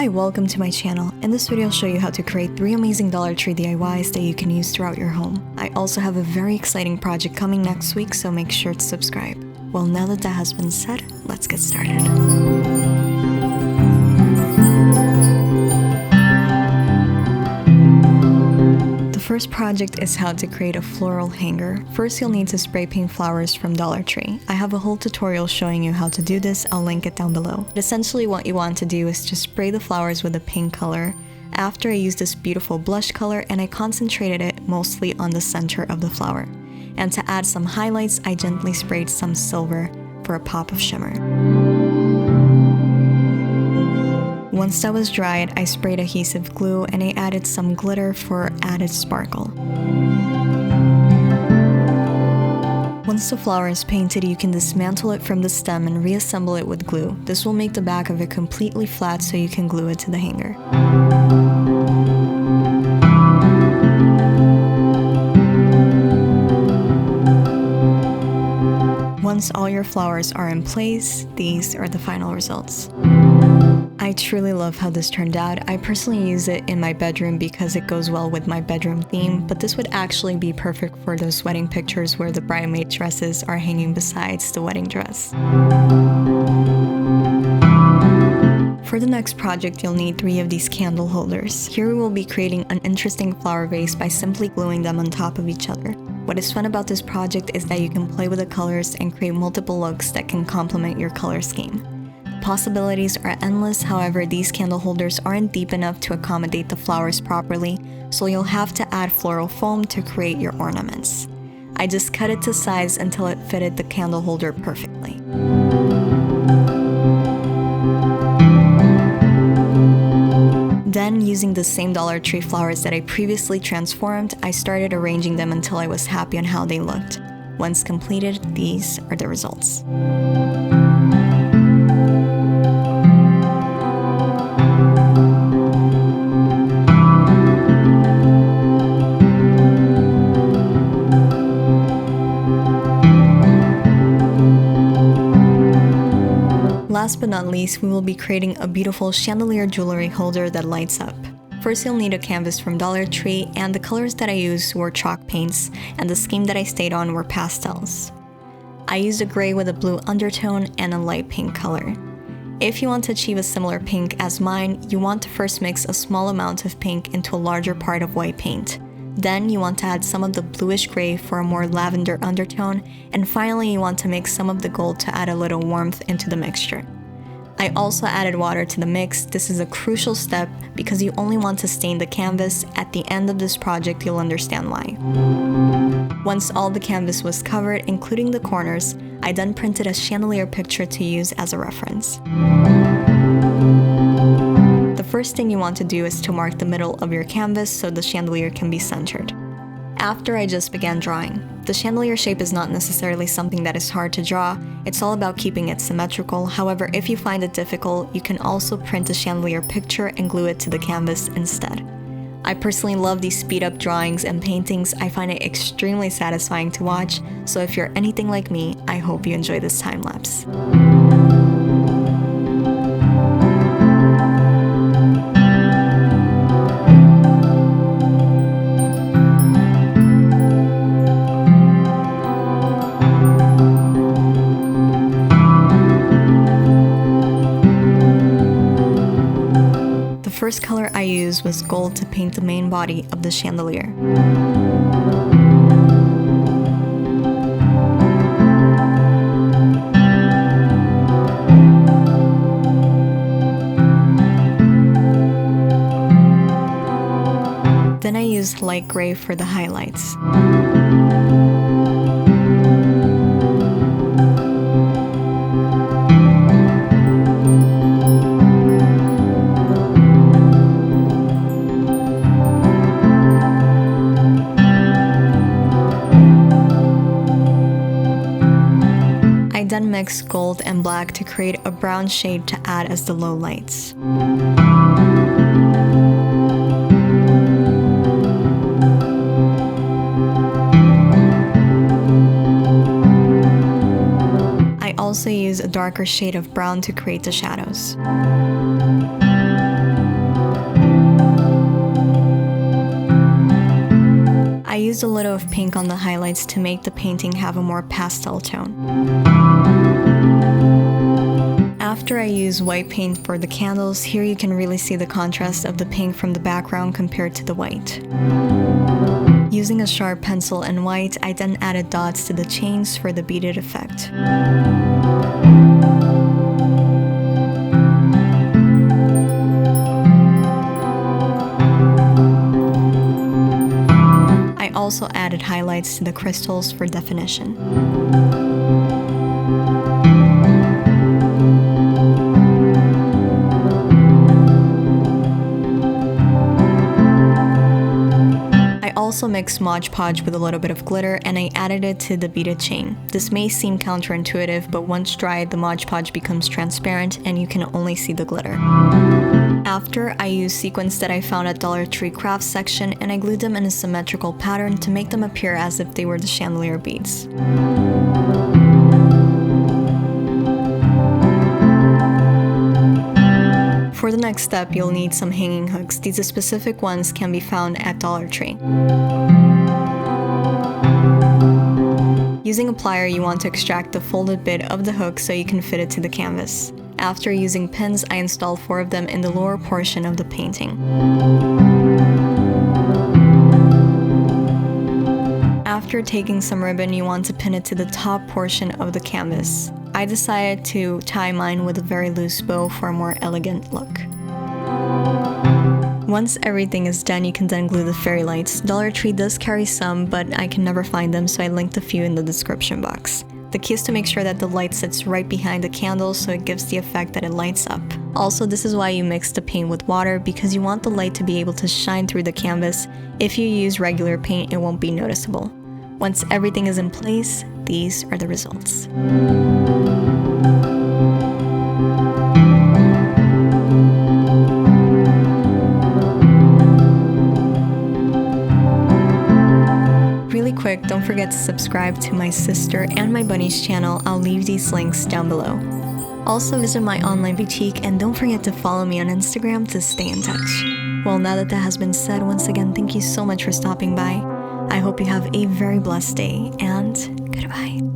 welcome to my channel. In this video I'll show you how to create 3 amazing Dollar Tree DIYs that you can use throughout your home. I also have a very exciting project coming next week, so make sure to subscribe. Well, now that has been said, let's get started. The first project is how to create a floral hanger. First, you'll need to spray paint flowers from Dollar Tree. I have a whole tutorial showing you how to do this. I'll link it down below. But essentially what you want to do is just spray the flowers with a pink color. After, I used this beautiful blush color and I concentrated it mostly on the center of the flower. And to add some highlights, I gently sprayed some silver for a pop of shimmer. Once that was dried, I sprayed adhesive glue and I added some glitter for added sparkle. Once the flower is painted, you can dismantle it from the stem and reassemble it with glue. This will make the back of it completely flat so you can glue it to the hanger. Once all your flowers are in place, these are the final results. I truly love how this turned out. I personally use it in my bedroom because it goes well with my bedroom theme, but this would actually be perfect for those wedding pictures where the bridesmaid dresses are hanging besides the wedding dress. For the next project, you'll need 3 of these candle holders. Here we will be creating an interesting flower vase by simply gluing them on top of each other. What is fun about this project is that you can play with the colors and create multiple looks that can complement your color scheme. Possibilities are endless, however, these candle holders aren't deep enough to accommodate the flowers properly, so you'll have to add floral foam to create your ornaments. I just cut it to size until it fitted the candle holder perfectly. Then, using the same Dollar Tree flowers that I previously transformed, I started arranging them until I was happy on how they looked. Once completed, these are the results. Last but not least, we will be creating a beautiful chandelier jewelry holder that lights up. First, you'll need a canvas from Dollar Tree, and the colors that I used were chalk paints, and the scheme that I stayed on were pastels. I used a gray with a blue undertone and a light pink color. If you want to achieve a similar pink as mine, you want to first mix a small amount of pink into a larger part of white paint. Then you want to add some of the bluish gray for a more lavender undertone, and finally you want to mix some of the gold to add a little warmth into the mixture. I also added water to the mix. This is a crucial step because you only want to stain the canvas. At the end of this project, you'll understand why. Once all the canvas was covered, including the corners, I then printed a chandelier picture to use as a reference. The first thing you want to do is to mark the middle of your canvas so the chandelier can be centered. After, I just began drawing. The chandelier shape is not necessarily something that is hard to draw, it's all about keeping it symmetrical. However, if you find it difficult, you can also print a chandelier picture and glue it to the canvas instead. I personally love these speed-up drawings and paintings. I find it extremely satisfying to watch, so if you're anything like me, I hope you enjoy this time-lapse. The first color I used was gold to paint the main body of the chandelier. Then I used light gray for the highlights. I then mixed gold and black to create a brown shade to add as the low lights. also use a darker shade of brown to create the shadows. used a little of pink on the highlights to make the painting have a more pastel tone. After I use white paint for the candles, here you can really see the contrast of the pink from the background compared to the white. Using a sharp pencil and white, I then added dots to the chains for the beaded effect. I also added highlights to the crystals for definition. I also mixed Mod Podge with a little bit of glitter and I added it to the beaded chain. This may seem counterintuitive, but once dried, the Mod Podge becomes transparent and you can only see the glitter. After, I used sequins that I found at Dollar Tree crafts section and I glued them in a symmetrical pattern to make them appear as if they were the chandelier beads. For the next step, you'll need some hanging hooks. These specific ones can be found at Dollar Tree. Using a plier, you want to extract the folded bit of the hook so you can fit it to the canvas. After using pins, I installed 4 of them in the lower portion of the painting. After taking some ribbon, you want to pin it to the top portion of the canvas. I decided to tie mine with a very loose bow for a more elegant look. Once everything is done, you can then glue the fairy lights. Dollar Tree does carry some, but I can never find them, so I linked a few in the description box. The key is to make sure that the light sits right behind the candle so it gives the effect that it lights up. Also, this is why you mix the paint with water, because you want the light to be able to shine through the canvas. If you use regular paint, it won't be noticeable. Once everything is in place, these are the results. Really quick, don't forget to subscribe to my sister and my bunny's channel. I'll leave these links down below. Also visit my online boutique and don't forget to follow me on Instagram to stay in touch. Well, now that has been said, once again, thank you so much for stopping by. I hope you have a very blessed day and goodbye.